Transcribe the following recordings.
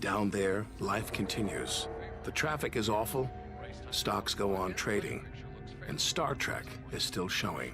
Down there, life continues. The traffic is awful, stocks go on trading, and Star Trek is still showing.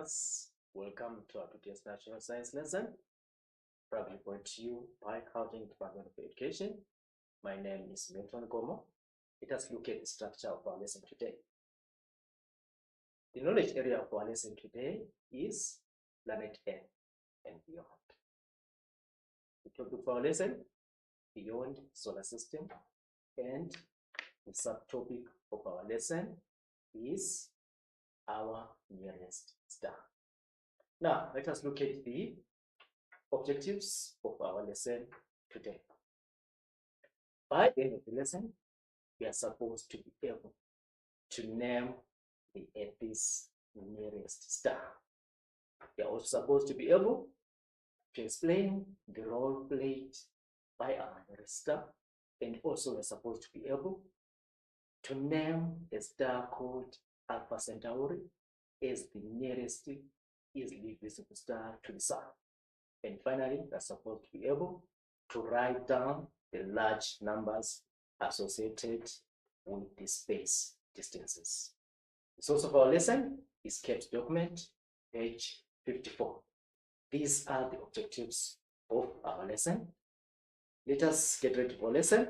learners, welcome to our today's natural science lesson, proudly brought to you by Gauteng Department of Education. My name is Milton Gomo. Let us look at the structure of our lesson today. The knowledge area of our lesson today is planet Earth and beyond. The topic of our lesson, beyond solar system, and the subtopic of our lesson is our nearest star. Now, let us look at the objectives of our lesson today. By the end of the lesson, we are supposed to be able to name the Earth's nearest star. We are also supposed to be able to explain the role played by our nearest star, and also we are supposed to be able to name a star called Alpha Centauri as the nearest easily visible star to the sun. And finally, we are supposed to be able to write down the large numbers associated with the space distances. The source of our lesson is CAPS document, page 54. These are the objectives of our lesson. Let us get ready for lesson.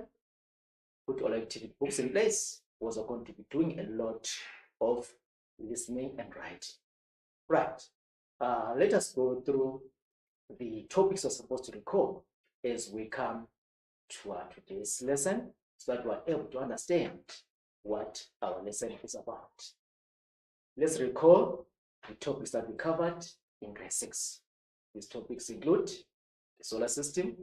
Put all activity books in place. We are going to be doing a lot of listening and writing. Right. Let us go through the topics we're supposed to recall as we come to our today's lesson, so that we are able to understand what our lesson is about. Let's recall the topics that we covered in grade 6. These topics include the solar system,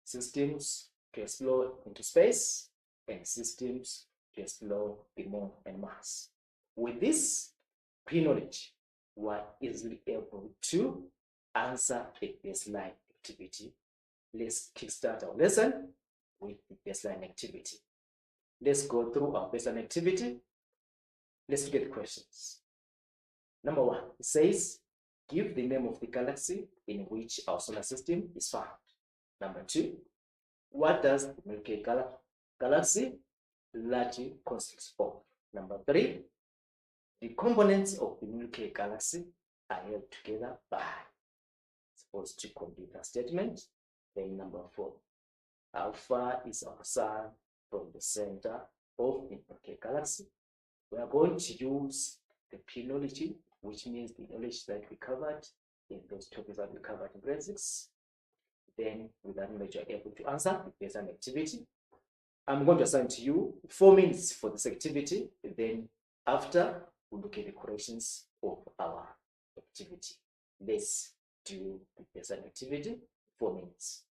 systems to explore into space, and systems to explore the moon and Mars. With this pre-knowledge, we are easily able to answer a baseline activity. Let's kickstart our lesson with the baseline activity. Let's go through our baseline activity. Let's look at the questions. Number 1, it says, give the name of the galaxy in which our solar system is found. Number 2, what does the Milky Way galaxy largely consist of? Number 3, the components of the Milky Way galaxy are held together by. Supposed to complete a statement. Then number 4, how far is our sun from the center of the Milky Way galaxy? We are going to use the P-knowledge, which means the knowledge that we covered in those topics that we covered in grade 6. Then with that knowledge, you are able to answer the baseline activity. I'm going to assign to you 4 minutes for this activity. Then after, we'll look at the corrections of our activity. Let's do the baseline activity, 4 minutes.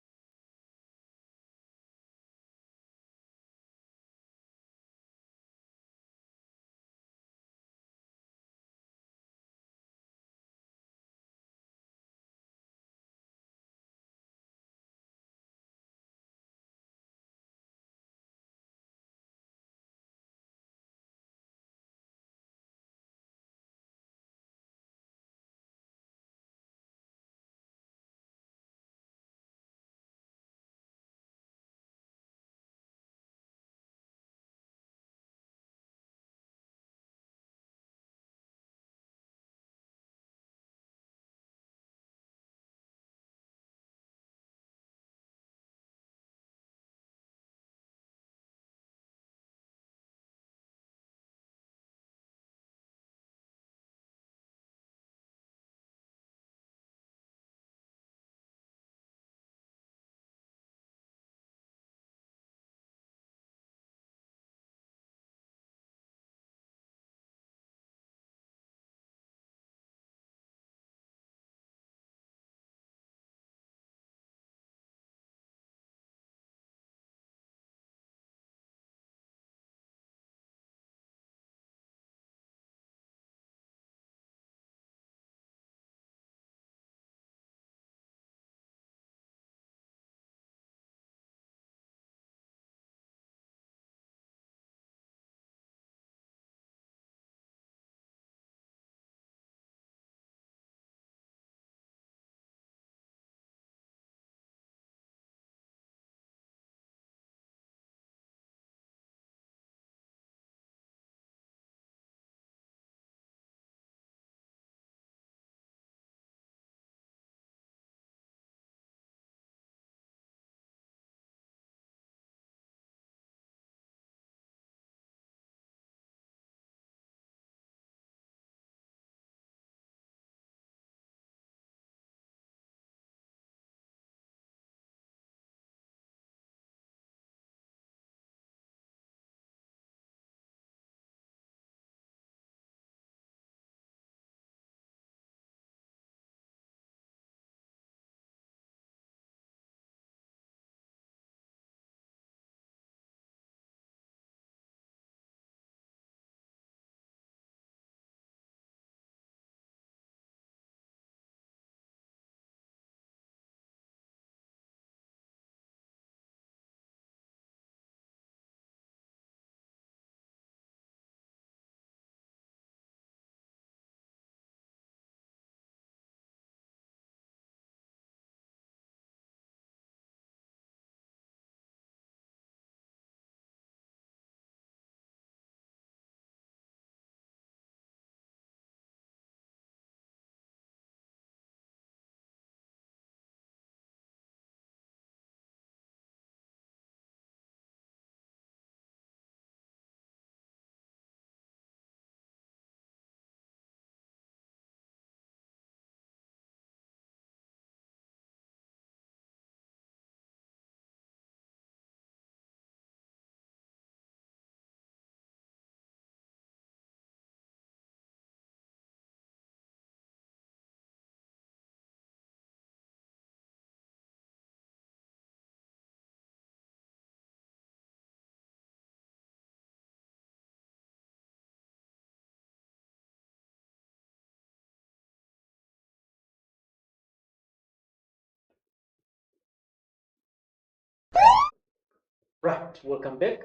Right, welcome back.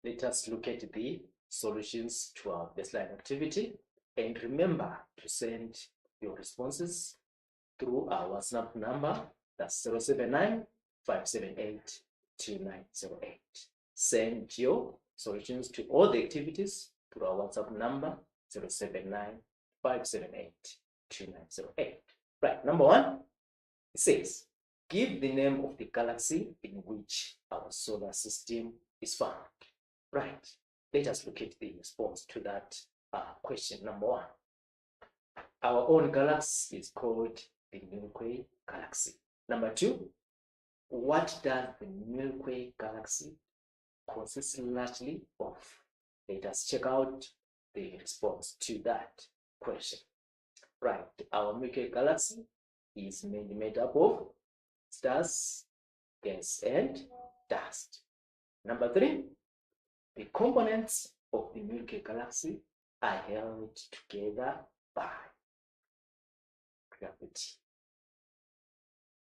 Let us look at the solutions to our baseline activity. And remember to send your responses through our WhatsApp number, that's 079 578 2908. Send your solutions to all the activities through our WhatsApp number, 079 578 2908. Right, number one, it says, give the name of the galaxy in which our solar system is found. Right, let us look at the response to that question. Number one, our own galaxy is called the Milky Way galaxy. Number two, what does the Milky Way galaxy consist largely of? Let us check out the response to that question. Right, our Milky Way galaxy is mainly made up of stars, gas, and dust. Number three, the components of the Milky Way galaxy are held together by gravity.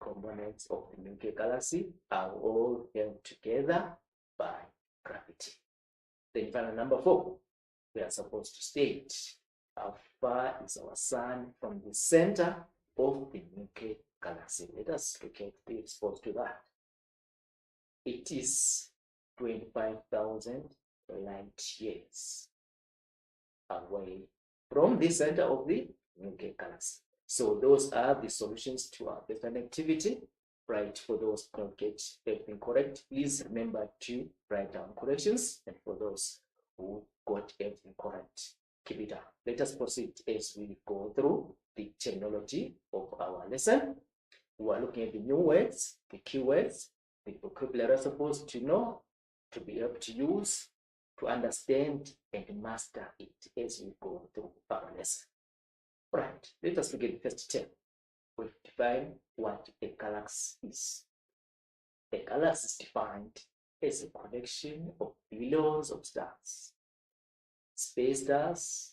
Components of the Milky Way galaxy are all held together by gravity. Then final number four, we are supposed to state how far is our sun from the center of the Milky Way galaxy. Let us look at the response to that. It is 25,000 light years away from the center of the Milky Way galaxy. So those are the solutions to our baseline activity. Right, for those who don't get everything correct, please remember to write down corrections, and for those who got everything correct, keep it up. Let us proceed as we go through the terminology of our lesson. We are looking at the new words, the keywords, the vocabulary are supposed to know, to be able to use, to understand, and master it as we go through our lesson. Right, let us look at the first term. We've defined what a galaxy is. A galaxy is defined as a collection of billions of stars, space stars,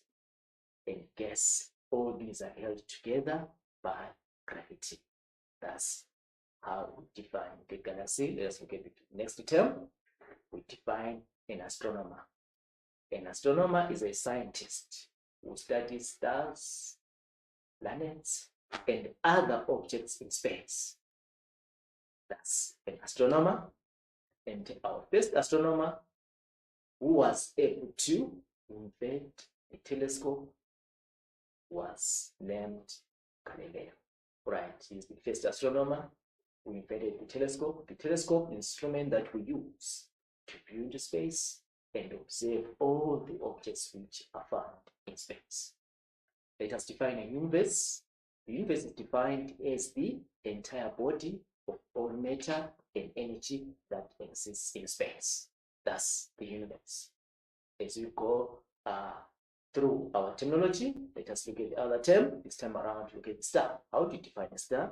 and gas. All these are held together by gravity. That's how we define the galaxy. Let's look at the next term. We define an astronomer. An astronomer is a scientist who studies stars, planets, and other objects in space. That's an astronomer. And our first astronomer who was able to invent a telescope was named Galileo. Right, he's the first astronomer who invented the telescope. The telescope is an instrument that we use to view into space and observe all the objects which are found in space. Let us define a universe. The universe is defined as the entire body of all matter and energy that exists in space. That's the universe. As we go through our terminology, let us look at the other term. This time around, look at the star. How do you define a star?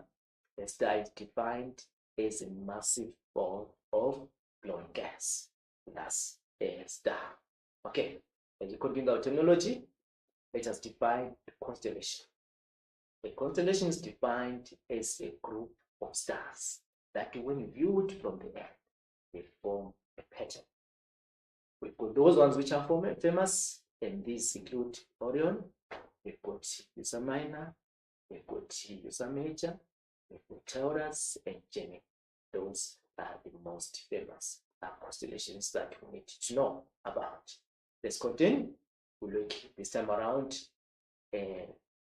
A star is defined as a massive ball of glowing gas. That's a star. Okay, as we continue our terminology, let us define a constellation. A constellation is defined as a group of stars that, when viewed from the Earth, they form a pattern. We've got those ones which are famous, and these include Orion, we've got Ursa Minor, we've got Ursa Major, we've got Taurus, and Gemini. Those are the most famous constellations that we need to know about. Let's continue. We look this time around at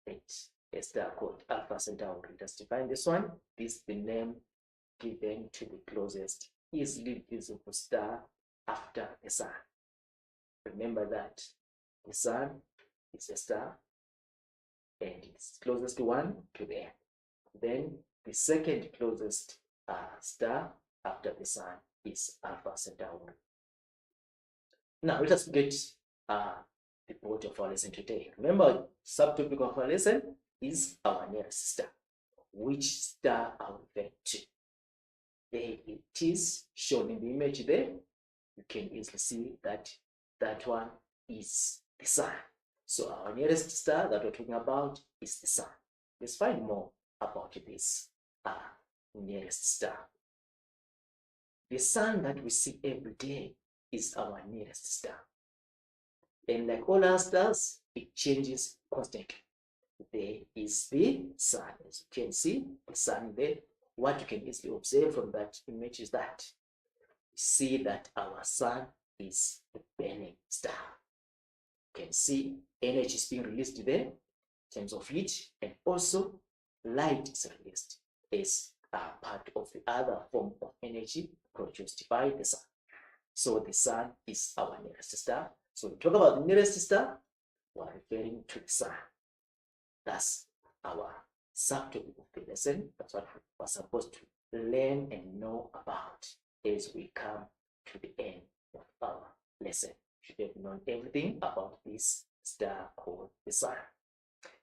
a star called Alpha Centauri. Let's define this one. This is the name given to the closest easily visible star after the sun. Remember that the sun is a star and it's closest one to the Earth. Then the second closest star after the sun is Alpha Centauri. Now let us get the body of our lesson today. Remember, subtopic of our lesson is our nearest star. Which star are we referring to? There it is shown in the image there. You can easily see that that one is the sun. So our nearest star that we're talking about is the sun. Let's find more about this nearest star. The sun that we see every day is our nearest star. And like all our stars, it changes constantly. There is the sun. As you can see, the sun there. What you can easily observe from that image is that you see that our sun is a burning star. You can see energy is being released there in terms of heat, and also light is released as part of the other form of energy produced by the sun. So the sun is our nearest star. So we talk about the nearest star, we're referring to the sun. That's our subtopic of the lesson. That's what we're supposed to learn and know about as we come to the end of our lesson. You should have known everything about this star called the sun.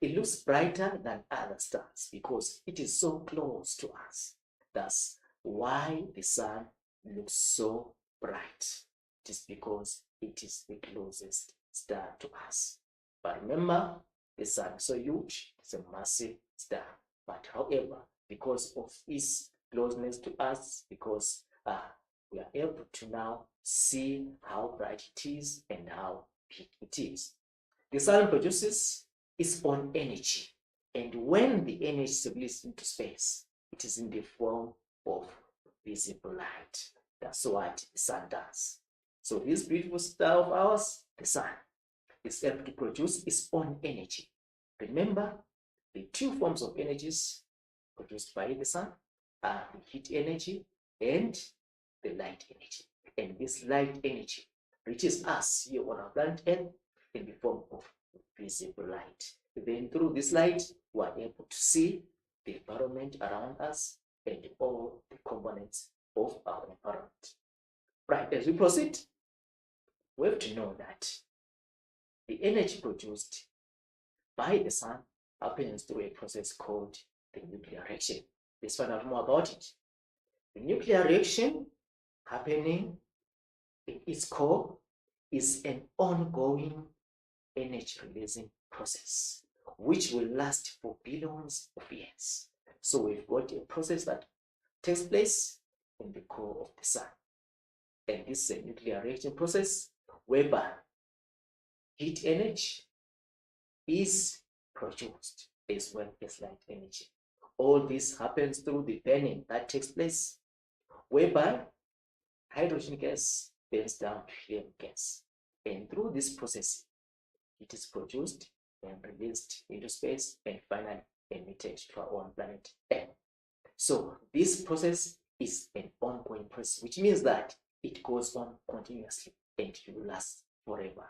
It looks brighter than other stars because it is so close to us. That's why the sun looks so bright. It is because it is the closest star to us. But remember, the sun is so huge, it's a massive star. But however, because of its closeness to us, because we are able to now see how bright it is and how big it is. The sun produces its own energy, and when the energy is released into space, it is in the form of visible light. That's what the sun does. So this beautiful star of ours, the sun, is able to produce its own energy. Remember, the two forms of energies produced by the sun are the heat energy and the light energy. And this light energy reaches us here on our planet Earth in the form of visible light. Then through this light, we are able to see the environment around us and all the components of our environment. Right, as we proceed, we have to know that the energy produced by the sun happens through a process called the nuclear reaction. Let's find out more about it. The nuclear reaction happening in its core is an ongoing energy releasing process which will last for billions of years. So we've got a process that takes place in the core of the sun. And this is a nuclear reaction process whereby heat energy is produced as well as light energy. All this happens through the burning that takes place, whereby hydrogen gas burns down to helium gas. And through this process, it is produced and released into space and finally emitted to our own planet Earth. So this process is an ongoing process, which means that it goes on continuously and it will last forever.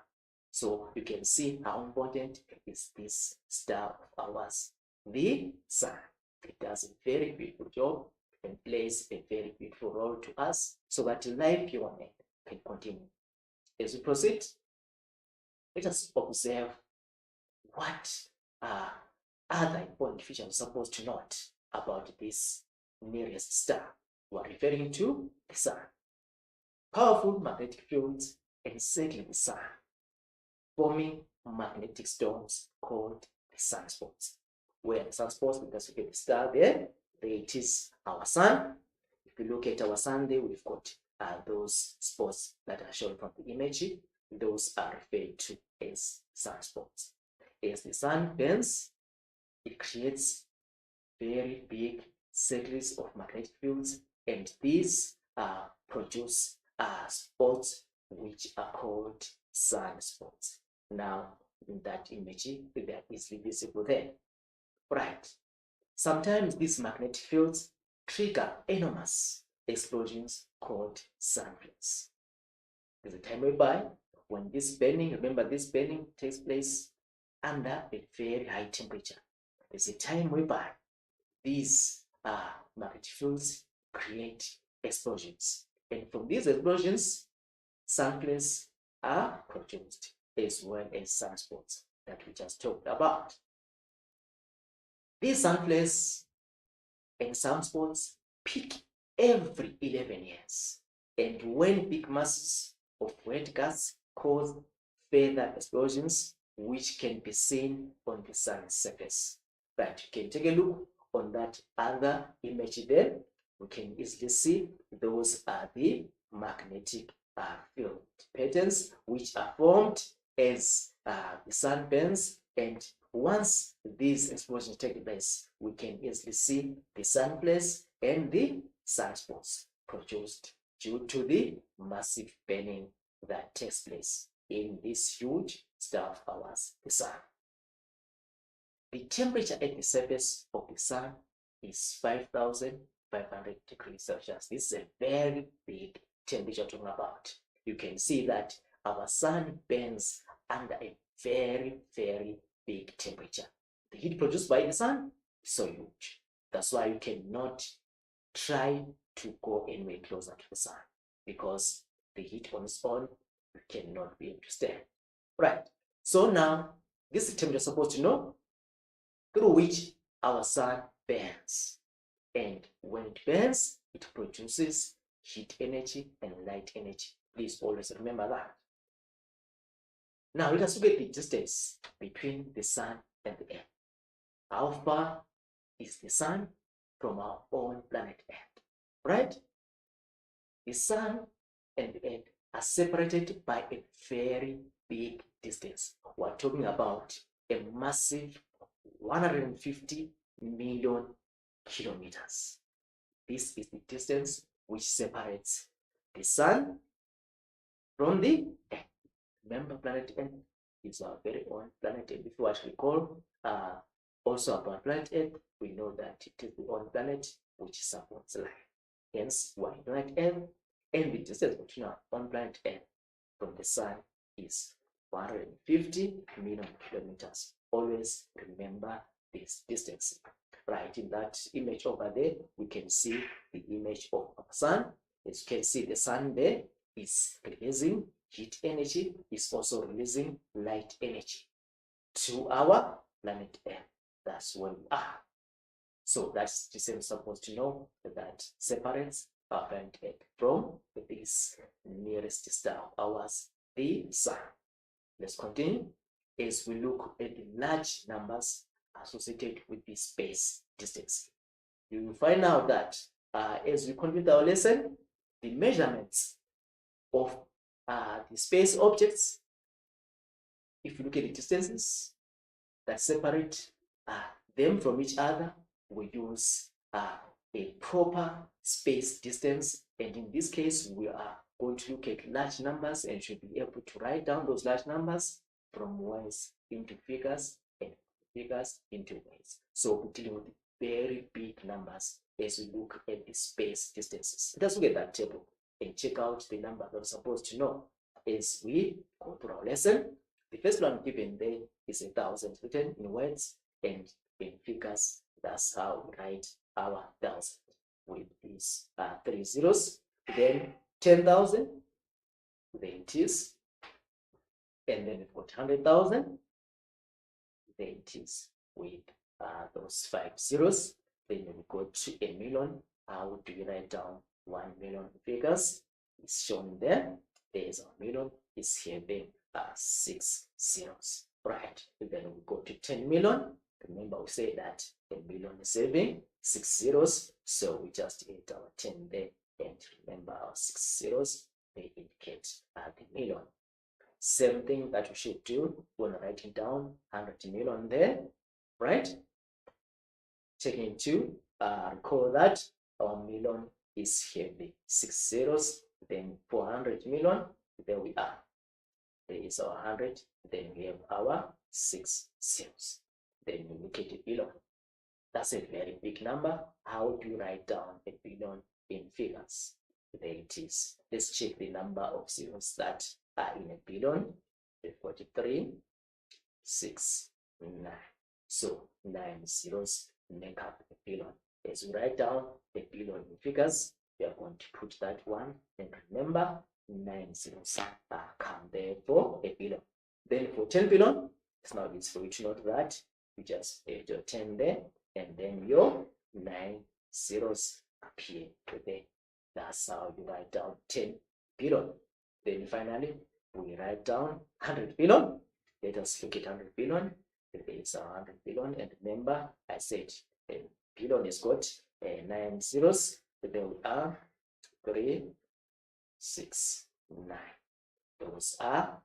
So you can see how important is this star of ours, the sun. It does a very beautiful job and plays a very beautiful role to us so that life here on earth can continue. As we proceed, let us observe what other important features we're supposed to note about this nearest star. We're referring to the sun. Powerful magnetic fields encircle the sun, forming magnetic storms called the sunspots. Where the sunspots, because we get the star there it is our sun. If you look at our sun there, we've got those spots that are shown from the image. Those are referred to as sunspots. As the sun burns, it creates very big circles of magnetic fields, and these produce spots which are called sunspots. Now, in that image, they are easily visible there. Right. Sometimes these magnetic fields trigger enormous explosions called sunflares. There's a time whereby when this burning, remember this burning takes place under a very high temperature. There's a time whereby these magnetic fields create explosions. And from these explosions, sunflares are produced as well as sunspots that we just talked about. These sunflares and sunspots peak every 11 years. And when big masses of red gas cause further explosions, which can be seen on the sun's surface. Right, you can take a look on that other image there, we can easily see those are the magnetic field patterns which are formed as the sun burns, and once these explosions take place, we can easily see the sun flares and the sunspots produced due to the massive burning that takes place in this huge star of ours, the sun. The temperature at the surface of the sun is 5,500 degrees Celsius. This is a very big temperature talking about. You can see that our sun burns under a very, very big temperature. The heat produced by the sun is so huge. That's why you cannot try to go anywhere closer to the sun, because the heat on its own, you cannot be able to stand. Right. So now, this is the temperature you're supposed to know, through which our sun burns. And when it burns, it produces heat energy and light energy. Please always remember that. Now let us look at the distance between the sun and the earth. How far is the sun from our own planet Earth? Right? The sun and the earth are separated by a very big distance. We're talking about a massive 150 million kilometers. This is the distance which separates the sun from the earth. Remember, planet Earth is our very own planet. And if you actually call also about planet Earth, we know that it is the only planet which supports life. Hence, we are on planet Earth, and the distance between our own planet Earth from the sun is 150 million kilometers. Always remember this distance. Right, in that image over there, we can see the image of our sun. As you can see, the sun there is releasing heat energy, is also releasing light energy to our planet Earth. That's where we are. So that's the same supposed to know that separates our planet Earth from this nearest star of ours, the sun. Let's continue as we look at the large numbers associated with the space distance. You will find out that as we complete our lesson, the measurements of the space objects, if you look at the distances that separate them from each other, we use a proper space distance. And in this case, we are going to look at large numbers and should be able to write down those large numbers from words into figures and figures into words. So we're dealing with very big numbers as we look at the space distances. Let's look at that table and check out the number that we're supposed to know as we go through our lesson. The first one given there is 1,000 written in words, and in figures, that's how we write our 1,000 with these 3 zeros. Then 10,000, there it is. And then we've got 100,000, there it is with those 5 zeros. Then we go to a million. How do you write down 1 million figures? It's shown there. There's a million. It's here. Then 6 zeros. Right. And then we go to 10 million. Remember, we say that a million is having 6 zeros. So we just add our 10 there. And remember, our 6 zeros, they indicate the million. Same thing that we should do when writing down 100 million there, right? Taking to recall that our million is here, the 6 zeros, then 400 million, there we are. There is our 100, then we have our 6 zeros. Then we look at a billion. That's a very big number. How do you write down a billion in figures? There it is. Let's check the number of zeros that are in a billion. 43, 6, 9. So 9 zeros make up a billion. As we write down a billion in figures, we are going to put that one, and remember 9 zeros come there for a billion. Then for 10 billion, it's now easy for you to note that you just add your 10 there, and then your 9 zeros appear there. That's how you write down 10 billion. Then finally, we write down 100 billion. Let us look at 100 billion. There is 100 billion, and remember, I said a billion has got 9 zeros. There we are, 3, 6, 9. Those are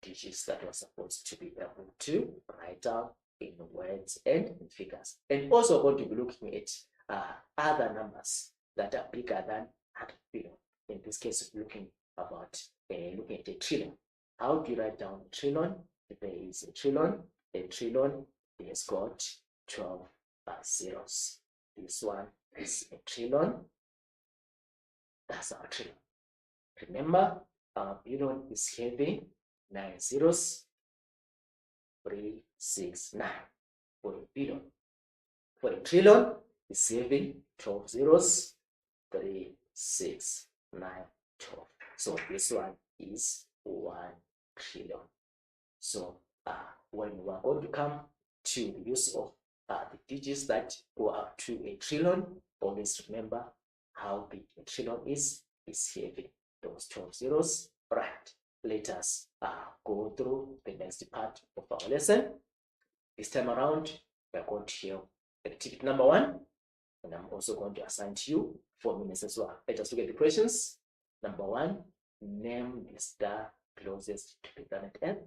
digits that we're supposed to be able to write down in words and in figures. And also going to be looking at other numbers that are bigger than 100 billion. In this case, looking at a trillion. How do you write down a trillion? If there is a trillion has got 12 zeros. This one is a trillion. That's our trillion. Remember, our billion is having 9 zeros. 3, 6, 9 for a billion. For a trillion, is having 12 zeros. 3, 6, 9, 12. So this one is 1 trillion. So when we are going to come to the use of the digits that go up to a trillion, always remember how big a trillion is having those 12 zeros. Right. Let us go through the next part of our lesson. This time around, we are going to have activity number 1, and I'm also going to assign to you 4 minutes as well. Let us look at the questions. Number 1, name the star closest to the planet Earth.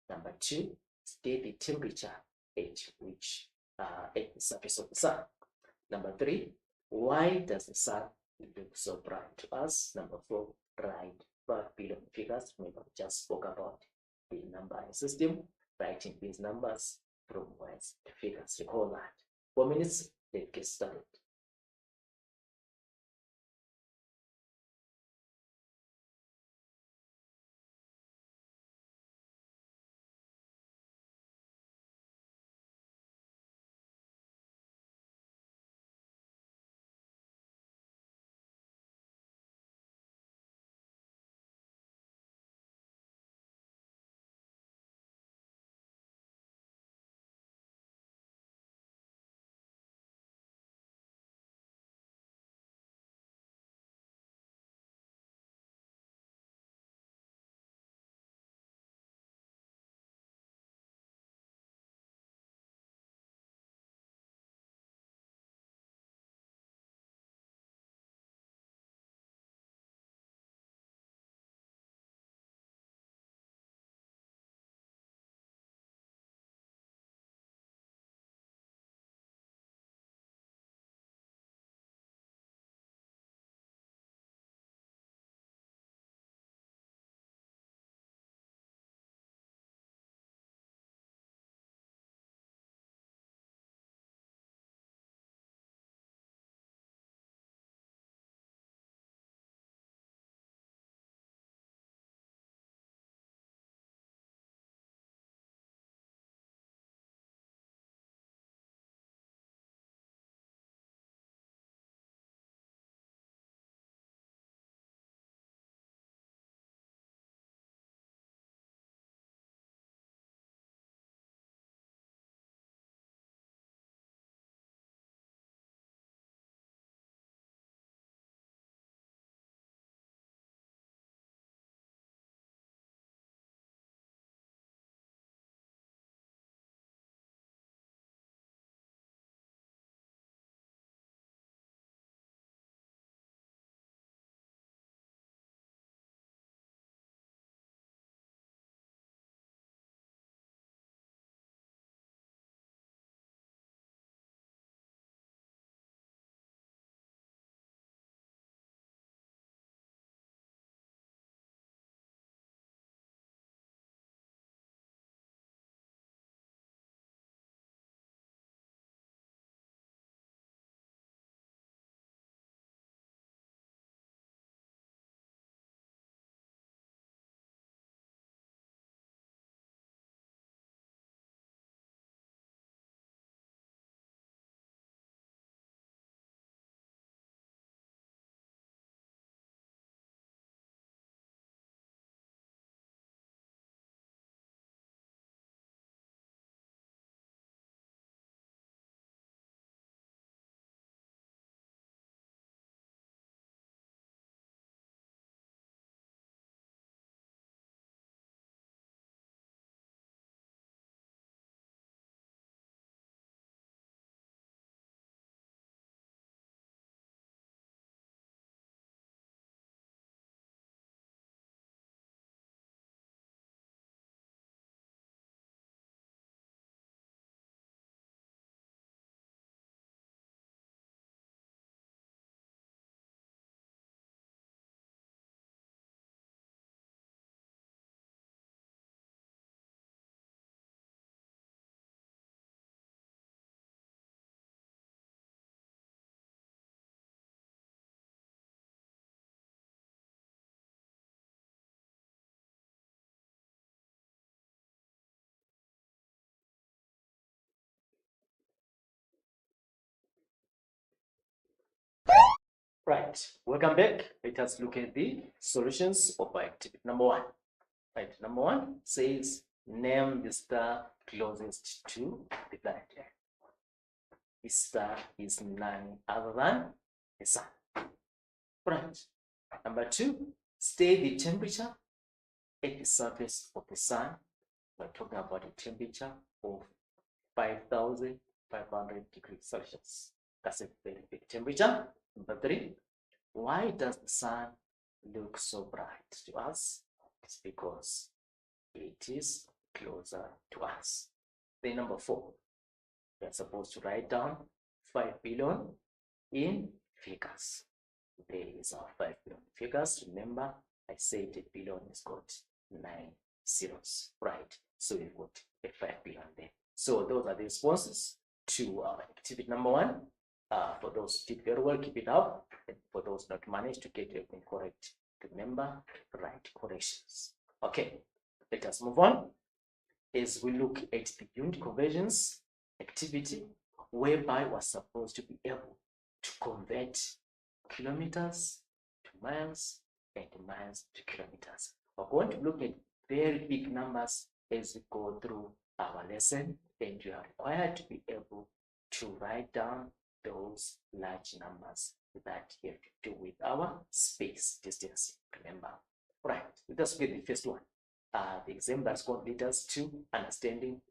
Number 2, state the temperature at which at the surface of the sun. Number 3, why does the sun look so bright to us? Number 4, write 5 billion figures. Remember, we just spoke about the numbering system, writing these numbers from words to figures. Recall that. 4 minutes, let's get started. Right, welcome back. Let us look at the solutions of our activity number 1. Right, number 1 says name the star closest to the planet Earth. This star is none other than the sun. Right. Number 2, state the temperature at the surface of the sun. We're talking about a temperature of 5,500 degrees Celsius. That's a very big temperature. Number 3, why does the sun look so bright to us? It's because it is closer to us. Then number 4, we are supposed to write down 5 billion in figures. There is our 5 billion figures. Remember, I said a billion has got 9 zeros, right? So we've got a 5 billion there. So those are the responses to activity number 1. For those who did very well, keep it up. And for those not managed to get everything correct, remember, write corrections. Okay, let us move on as we look at the unit conversions activity, whereby we're supposed to be able to convert kilometers to miles and miles to kilometers. We're going to look at very big numbers as we go through our lesson, and you are required to be able to write down those large numbers that have to do with our space distance. Remember, right? Let us look at the first one. The exam that's going to lead us to understanding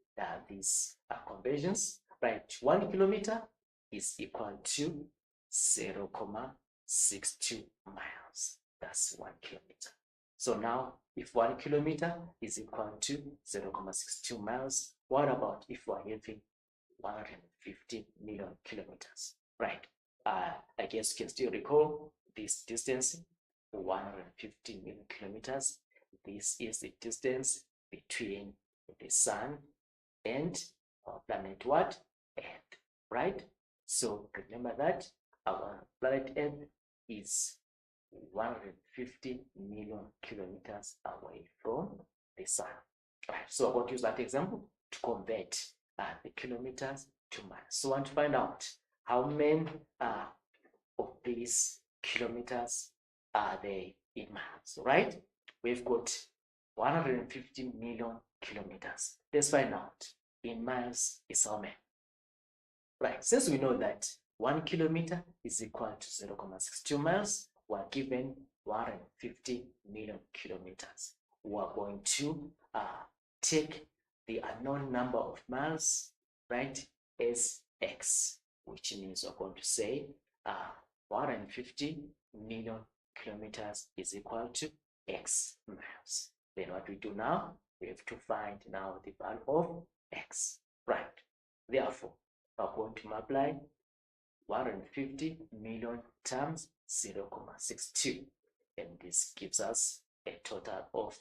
these conversions. Right, 1 kilometer is equal to 0.62 miles. That's 1 kilometer. So now, if 1 kilometer is equal to 0.62 miles, what about if we're having 150 million kilometers? Right. I guess you can still recall this distance, 150 million kilometers. This is the distance between the sun and our planet what? Earth, right? So remember that our planet Earth is 150 million kilometers away from the sun. Right, so I'm going to use that example to convert the kilometers to miles. So I want to find out how many of these kilometers are they in miles, right? We've got 150 million kilometers. Let's find out in miles is how many. Right, since we know that 1 kilometer is equal to 0.62 miles, we're given 150 million kilometers. We're going to take the unknown number of miles, right, as x, which means we're going to say 150 million kilometers is equal to x miles. Then what we do now, we have to find now the value of x, right? Therefore, we're going to multiply 150 million times 0.62, and this gives us a total of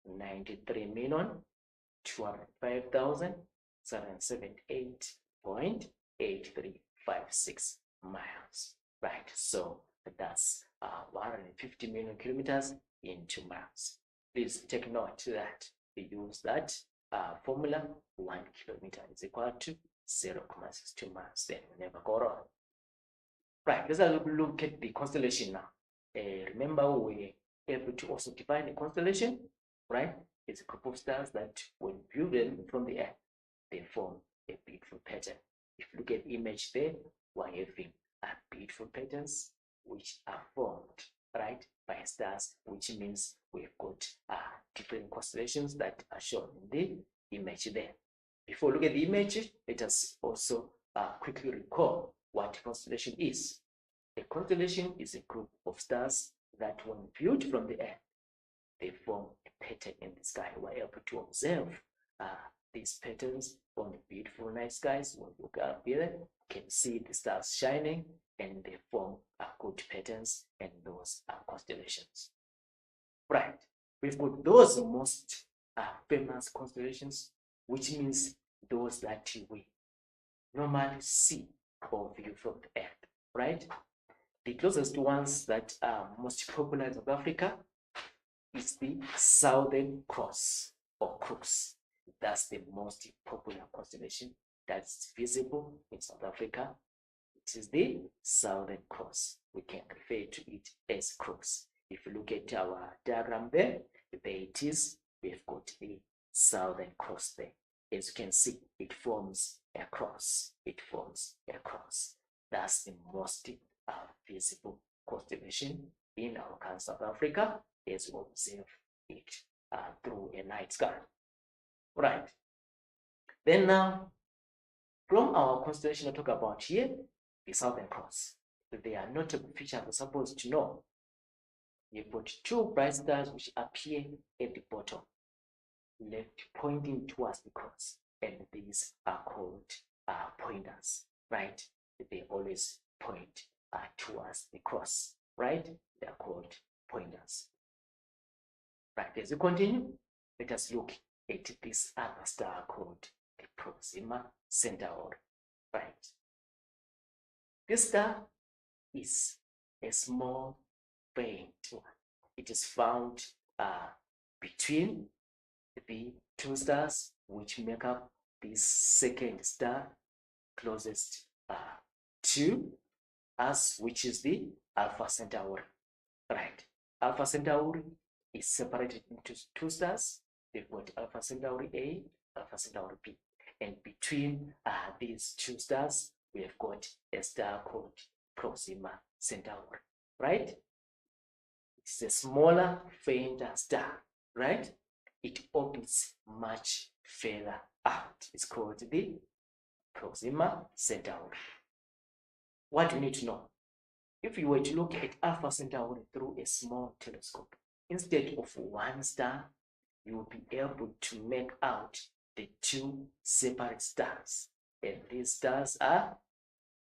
93,205,778.8356 miles. Right, so that's 150 million kilometers into miles. Please take note that we use that formula. 1 kilometer is equal to 0.62 miles. Then we never go wrong. Right, let's look at the constellation now. Remember, we were able to also define a constellation, right? It's a group of stars that, when viewed from the Earth, they form a beautiful pattern. If you look at the image there, we're having beautiful patterns which are formed, right, by stars, which means we've got different constellations that are shown in the image there. Before we look at the image, let us also quickly recall what a constellation is. A constellation is a group of stars that, when viewed from the Earth, they form a pattern in the sky. We're able to observe these patterns on the beautiful night skies. When you look up here, you can see the stars shining, and they form good patterns, and those are constellations. Right, we've got those most famous constellations, which means those that we normally see or view from the Earth, right? The closest ones that are most popular in South Africa is the Southern Cross or Crux. That's the most popular constellation that's visible in South Africa. It It is the Southern Cross. We can refer to it as cross. If you look at our diagram there it is. We've got the Southern Cross there. As you can see, it forms a cross. It forms a cross. That's the most visible constellation in our country, South Africa, as we observe it through a night sky. Right. Then now, from our constellation I talk about here, the Southern Cross. They are notable features we're supposed to know. You've got two bright stars which appear at the bottom left, pointing towards the cross, and these are called pointers, right? They always point towards the cross, right? They are called pointers. Right, as we continue, let us look at this other star called the Proxima Centauri, right? This star is a small faint one. It is found between the two stars which make up this second star closest to us, which is the Alpha Centauri. Right, Alpha Centauri is separated into two stars. They've got Alpha Centauri A, Alpha Centauri B, and between these two stars we have got a star called Proxima Centauri. Right, it's a smaller, fainter star. Right, it orbits much further out. It's called the Proxima Centauri. What do you need to know? If you were to look at Alpha Centauri through a small telescope, instead of one star, you will be able to make out the two separate stars. And these stars are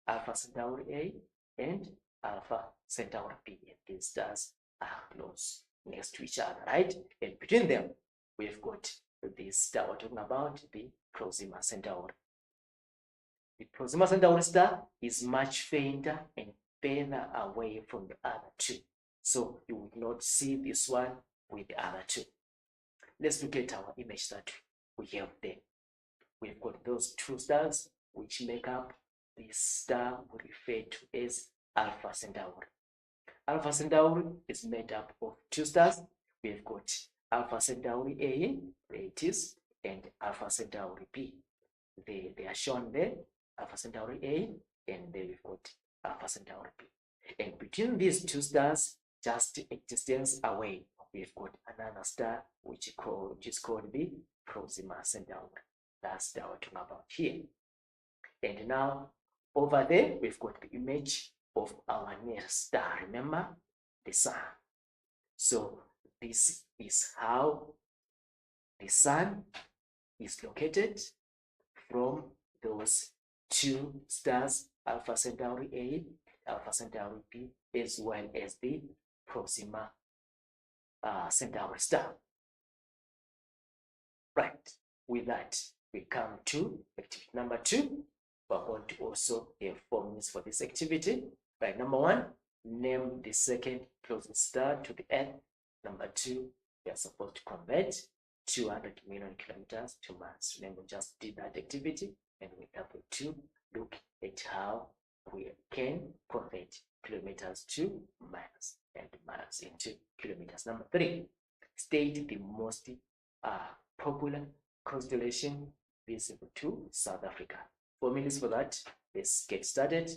Alpha Centauri A and Alpha Centauri B. And these stars are close next to each other, right? And between them, we've got this star we're talking about, the Proxima Centauri. The Proxima Centauri star is much fainter and further away from the other two. So you would not see this one with the other two. Let's look at our image that we have there. We've got those two stars which make up this star we refer to as Alpha Centauri. Alpha Centauri is made up of two stars. We've got Alpha Centauri A, there it is, and Alpha Centauri B. They are shown there, Alpha Centauri A, and then we've got Alpha Centauri B. And between these two stars, just a distance away, we've got another star which is called the Proxima Centauri. That's the star we're talking about here. And now, over there, we've got the image of our nearest star. Remember, the Sun. So this is how the Sun is located from those two stars, Alpha Centauri A, Alpha Centauri B, as well as the Proxima Centauri star. Right, with that, we come to activity number 2. We're going to also have formulas for this activity. Right, number 1, name the second closest star to the Earth. Number 2, we are supposed to convert 200 million kilometers to miles. Remember, we just did that activity, and we have to look at how we can convert kilometers to miles and miles into kilometers. Number 3, state the most popular constellation visible to South Africa. Formulas for that. Let's get started.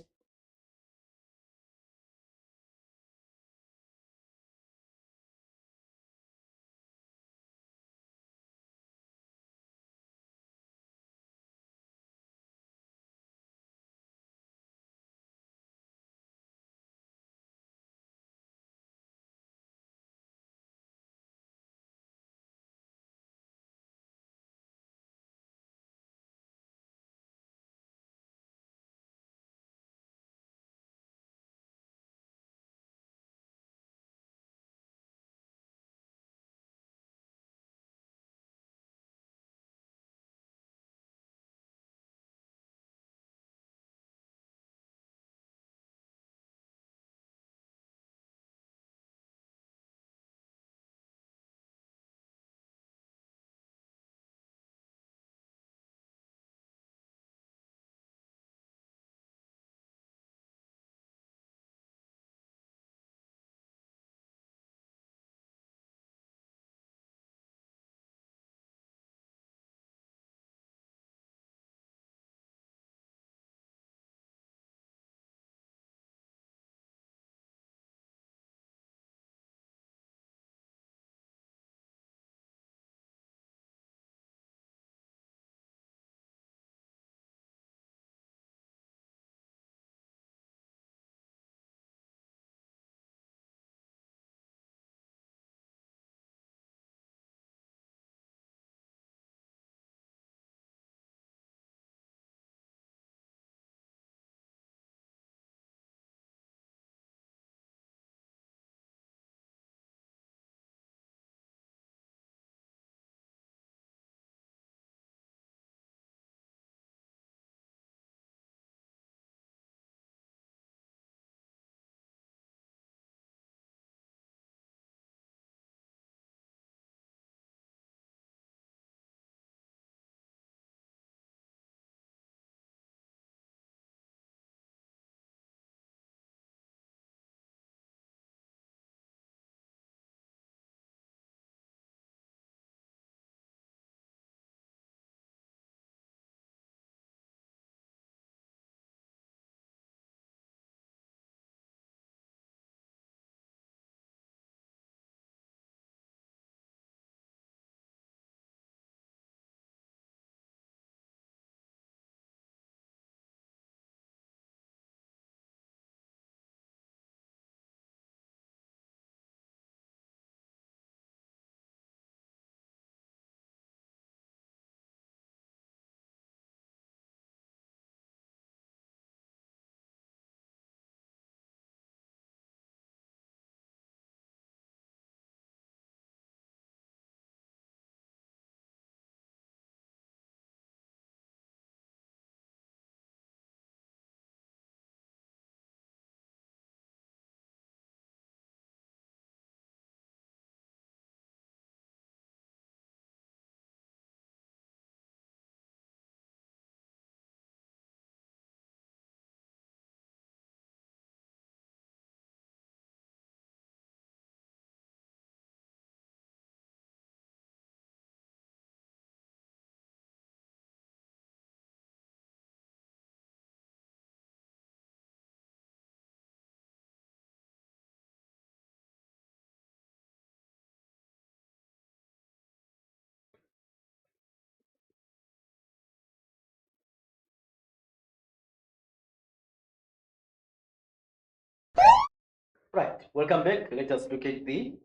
Right, welcome back. Let us look at the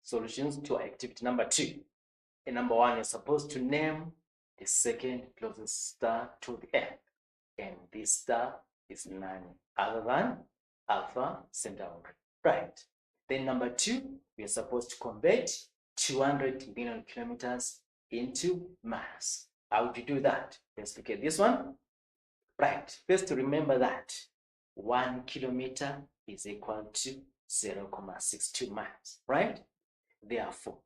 solutions to activity number 2. And number 1 is supposed to name the second closest star to the Earth. And this star is none other than Alpha Centauri. Right. Then number 2, we are supposed to convert 200 million kilometers into miles. How would you do that? Let's look at this one. Right. First, remember that 1 kilometer is equal to 0.62 miles, right? Therefore,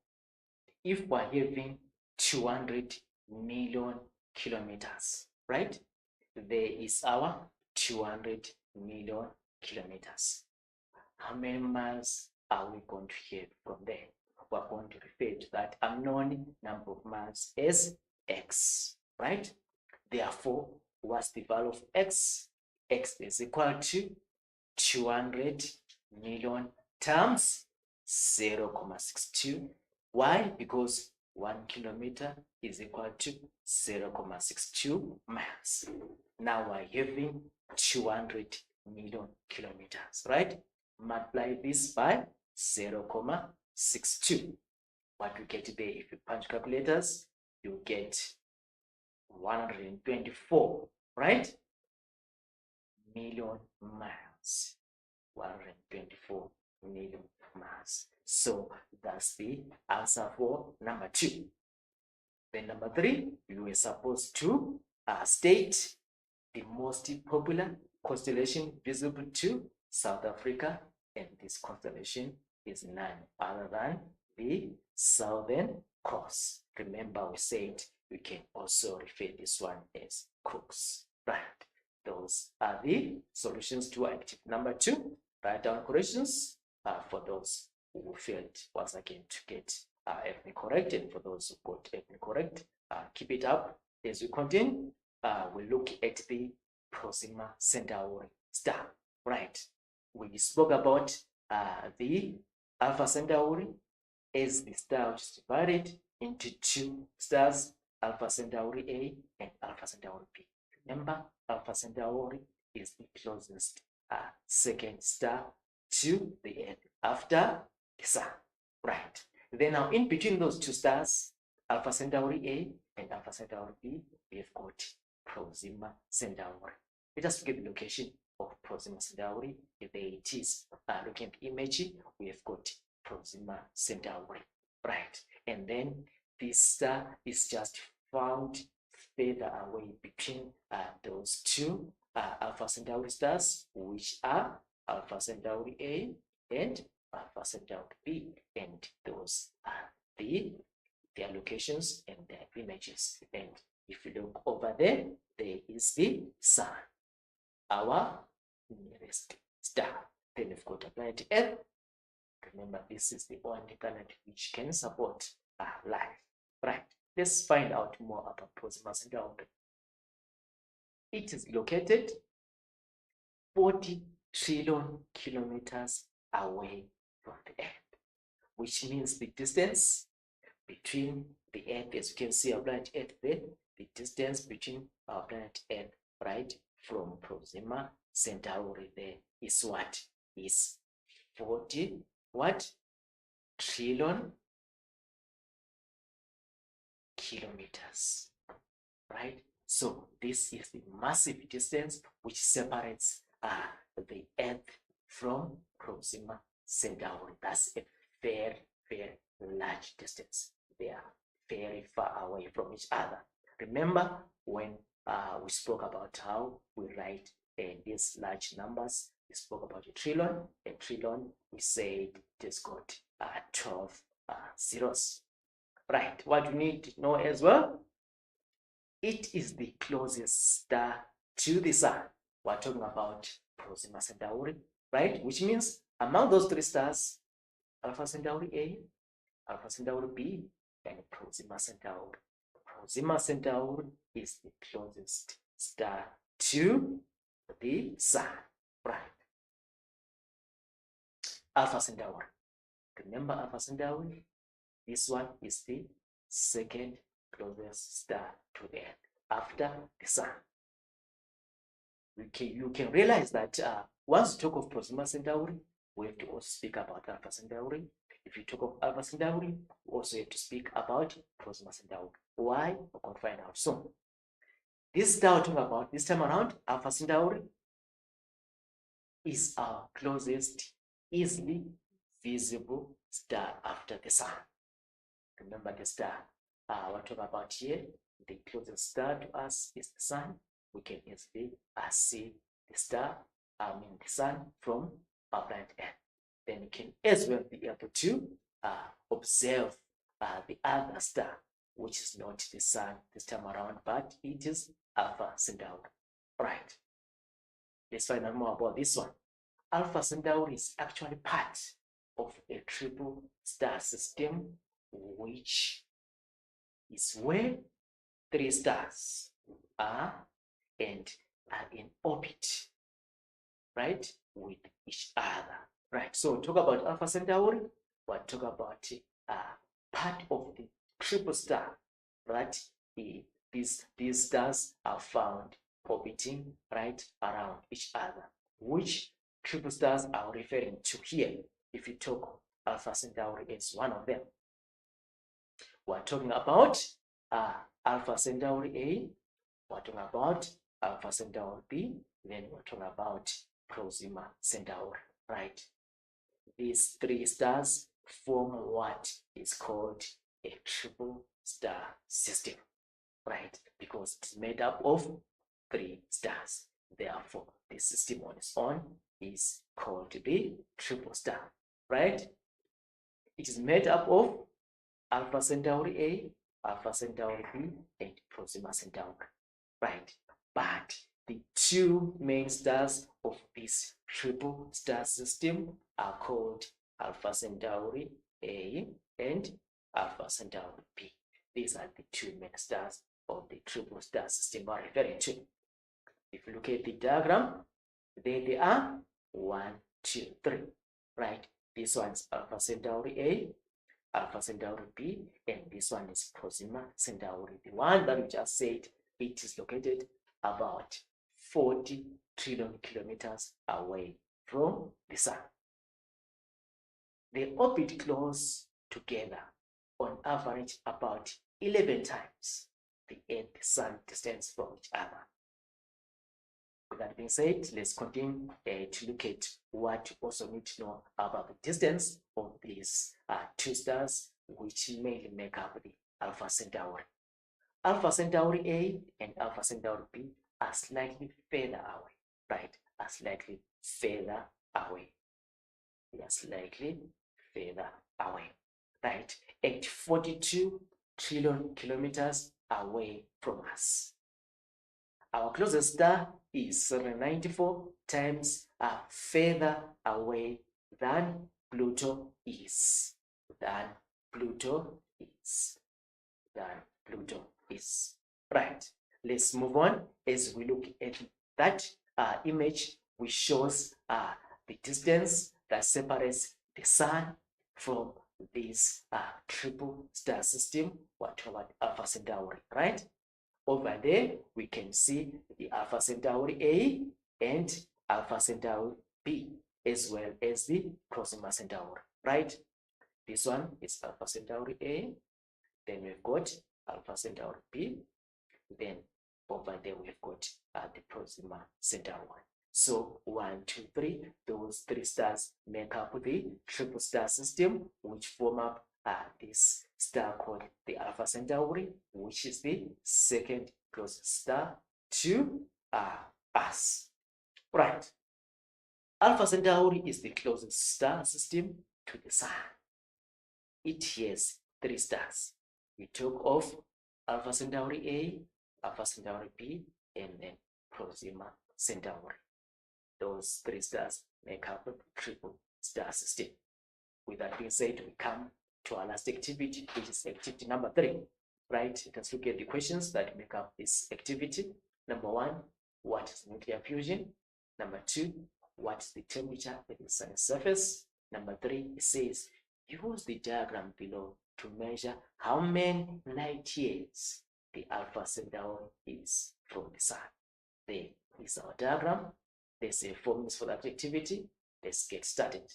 if we're having 200 million kilometers, right? There is our 200 million kilometers. How many miles are we going to have from there? We're going to refer to that unknown number of miles as x, right? Therefore, what's the value of x? X is equal to 200 million times 0.62. Why? Because 1 kilometer is equal to 0.62 miles. Now we're having 200 million kilometers, right? Multiply this by 0.62. What we get there, if you punch calculators, you get 124, right? Million miles. 124 million miles. So that's the answer for number 2. Then number 3, you were supposed to state the most popular constellation visible to South Africa, and this constellation is none other than the Southern Cross. Remember, we said we can also refer this one as Crux, right? Those are the solutions to activity number 2. Write down corrections for those who failed once again to get everything correct, and for those who got everything correct, keep it up. As we continue, we look at the Proxima Centauri star, right? We spoke about the Alpha Centauri as the star which is divided into 2 stars, Alpha Centauri A and Alpha Centauri B. Remember, Alpha Centauri is the closest second star to the Earth after the Sun, right? Then now in between those 2 stars, Alpha Centauri A and Alpha Centauri B, we have got Proxima Centauri. Let us get the location of Proxima Centauri. There it is. Looking at the image, we have got Proxima Centauri, right? And then this star is just found further away between those 2 Alpha Centauri stars, which are Alpha Centauri A and Alpha Centauri B, and those are their locations and their images. And if you look over there, there is the Sun, our nearest star. Then we've got a planet Earth. Remember, this is the only planet which can support life, right? Let's find out more about Proxima Centauri. It is located 40 trillion kilometers away from the Earth, which means the distance between the Earth, as you can see our planet Earth there, the distance between our planet Earth, right, from Proxima Centauri there is what? Is 40 what? Trillion kilometers, right? So this is the massive distance which separates the Earth from Proxima Centauri. That's a very, very large distance. They are very far away from each other. Remember when we spoke about how we write these large numbers, we spoke about a trillion. A trillion, we said it has got 12 zeros. Right, what we need to know as well, it is the closest star to the Sun. We're talking about Proxima Centauri, right? Which means among those 3 stars, Alpha Centauri A, Alpha Centauri B, and Proxima Centauri. Proxima Centauri is the closest star to the Sun, right? Alpha Centauri. Remember Alpha Centauri? This one is the second closest star to the Earth after the Sun. You can realize that once you talk of Proxima Centauri, we have to also speak about Alpha Centauri. If you talk of Alpha Centauri, we also have to speak about Proxima Centauri. Why? We're going to find out soon. This star we're talking about this time around, Alpha Centauri, is our closest easily visible star after the sun. Remember the star we're talking about here, the closest star to us is the sun. We can easily see the star, the sun from our planet Earth. Then you can as well be able to observe the other star, which is not the sun this time around, but it is Alpha Centauri. Right. Let's find out more about this one. Alpha Centauri is actually part of a triple star system, which is where 3 stars are and are in orbit, right, with each other. Right, so talk about Alpha Centauri, we'll talk about part of the triple star, right? These stars are found orbiting right around each other. Which triple stars are we referring to here? If you talk Alpha Centauri is one of them. We're talking about Alpha Centauri A, we're talking about Alpha Centauri B, then we're talking about Proxima Centauri, right? These 3 stars form what is called a triple star system, right? Because it's made up of 3 stars. Therefore, the system on its own is called the triple star, right? It is made up of Alpha Centauri A, Alpha Centauri B, and Proxima Centauri, right? But the 2 main stars of this triple star system are called Alpha Centauri A and Alpha Centauri B. These are the 2 main stars of the triple star system we're referring to. If you look at the diagram, there they are 1, 2, 3, right? This one's Alpha Centauri A, Alpha Centauri B, and this one is Proxima Centauri. The one that we just said, it is located about 40 trillion kilometers away from the sun. They orbit close together, on average about 11 times the Earth-Sun distance from each other. With that being said, let's continue to look at what you also need to know about the distance of these 2 stars, which mainly make up the Alpha Centauri. Alpha Centauri A and Alpha Centauri B are slightly further away, right? Are slightly further away. They are slightly further away, right? At 42 trillion kilometers away from us. Our closest star is 794 times further away than Pluto is. Right. Let's move on as we look at that image, which shows the distance that separates the sun from this triple star system, what about Alpha Centauri, right? Over there, we can see the Alpha Centauri A and Alpha Centauri B, as well as the Proxima Centauri, right? This one is Alpha Centauri A, then we've got Alpha Centauri B, then over there we've got the Proxima Centauri. So 1, 2, 3, those 3 stars make up the triple star system, which form up this star called the Alpha Centauri, which is the second closest star to us. Right. Alpha Centauri is the closest star system to the sun. It has 3 stars. We talk of Alpha Centauri A, Alpha Centauri B, and then Proxima Centauri. Those 3 stars make up a triple star system. With that being said, we come to our last activity, which is activity number 3. Right? Let's look at the questions that make up this activity. Number 1, what is nuclear fusion? Number 2, what is the temperature at the sun's surface? Number 3, it says, use the diagram below to measure how many light years the Alpha Centauri is from the sun. There is our diagram. There's a formulas for that activity. Let's get started.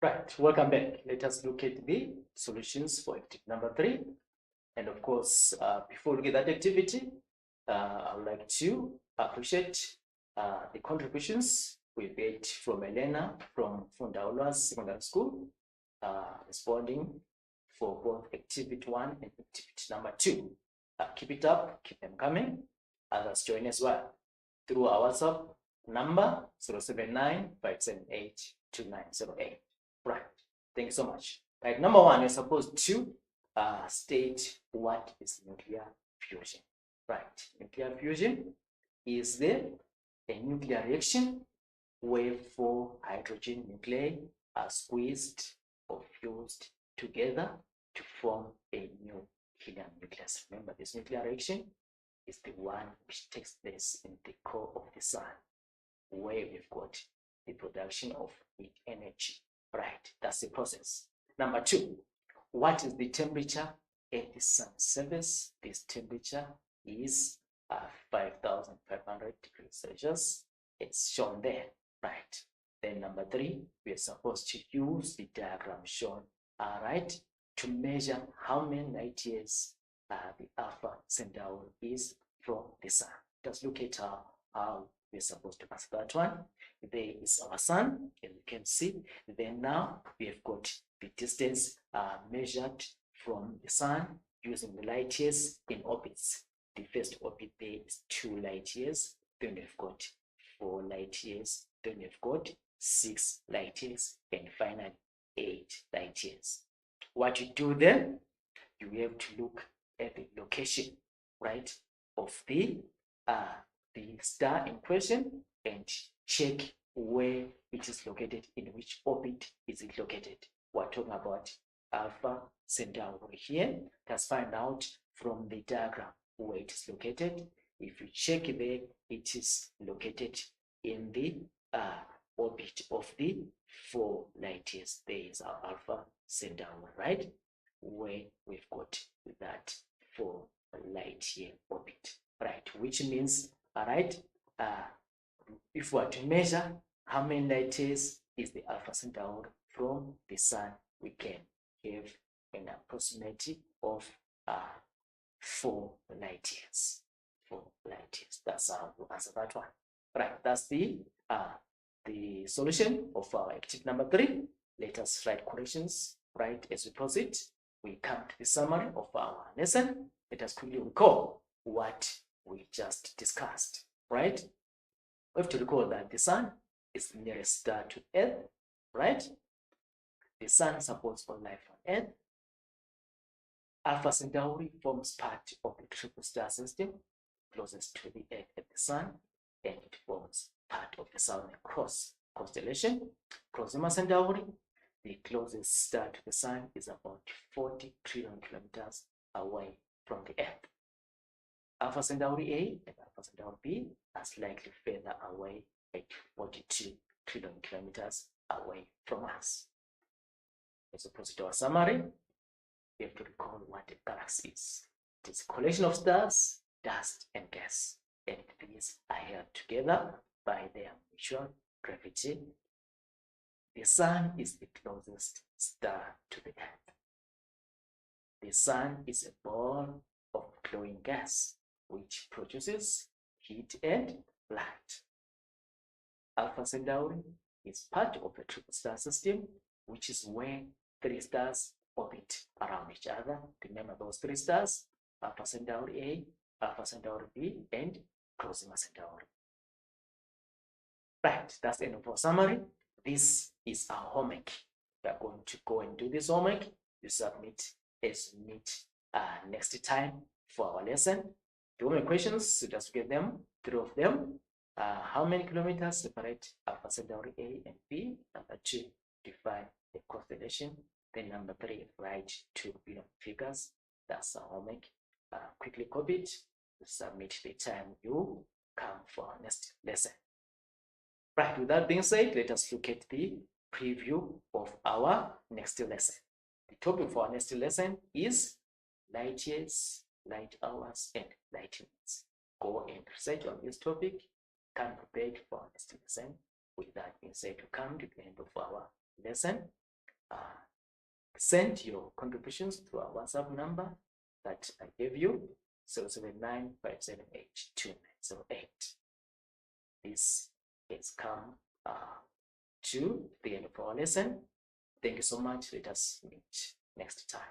Right, welcome back. Let us look at the solutions for activity number 3. And of course, before we get that activity, I would like to appreciate the contributions we made from Elena from Fundaula's Secondary School, responding for both activity 1 and activity number 2. Keep it up, keep them coming. Others join as well through our WhatsApp number 079-578-2908. Right, thank you so much. Right, number 1, you're supposed to state what is nuclear fusion. Right, nuclear fusion is a nuclear reaction where 4 hydrogen nuclei are squeezed or fused together to form a new helium nucleus. Remember, this nuclear reaction is the one which takes place in the core of the sun, where we've got the production of heat energy. Right, that's the process. Number 2, what is the temperature at the sun's surface? This temperature is 5,500 degrees Celsius. It's shown there. Right. Then number 3, we are supposed to use the diagram shown, right, to measure how many light years the Alpha Centauri is from the sun. Just look at how we're supposed to answer that one. There is our sun, as you can see. Then now we have got the distance measured from the sun using the light years in orbits. The first orbit there is 2 light years. Then we've got 4 light years. Then we've got 6 light years, and finally 8 light years. What you do then, you have to look at the location, right, of the star in question and check where it is located, in which orbit is it located. We're talking about Alpha Centauri here. Let's find out from the diagram where it is located. If you check there, it is located in the orbit of the 4 light years. There is our Alpha Centauri, right, where we've got that 4 light year orbit, right, which means, all right, if we are to measure how many light years is the Alpha Centauri from the sun, we can have an approximate of 4 light years. 4 light years. That's how we answer that one. Right, that's the solution of our activity number 3. Let us write corrections right as we proceed. We come to the summary of our lesson. Let us quickly recall what we just discussed, right? We have to recall that the sun is the nearest star to Earth, right? The sun supports all life on Earth. Alpha Centauri forms part of the triple star system, closest to the Earth and the sun, and it forms part of the Southern Cross constellation. Proxima Centauri, the closest star to the sun, is about 40 trillion kilometers away from the Earth. Alpha Centauri A and Alpha Centauri B are slightly further away at 42 trillion kilometers away from us. As we proceed to our summary, we have to recall what a galaxy is. It is a collection of stars, dust, and gas, and these are held together by their mutual gravity. The sun is the closest star to the Earth. The sun is a ball of glowing gas which produces heat and light. Alpha Centauri is part of the triple star system, which is where 3 stars orbit around each other. Remember those 3 stars: Alpha Centauri A, Alpha Centauri B, and Proxima Centauri. Right, that's the end of our summary. This is our homework. We are going to go and do this homework. You submit as we meet next time for our lesson. The homework questions, so just get them, 3 of them. How many kilometers separate Alpha Centauri A and B? Number 2, define the constellation. Then number 3, write 2 billion figures. That's our homework. Quickly copy it, submit the time you come for our next lesson. Right, with that being said, let us look at the preview of our next lesson. The topic for our next lesson is light years, light hours, and light minutes. Go and research on this topic. Come prepared for our next lesson. With that being said, we come to the end of our lesson. send your contributions to our WhatsApp number that I gave you, 07957829808. This has come to the end of our lesson. Thank you so much. Let us meet next time.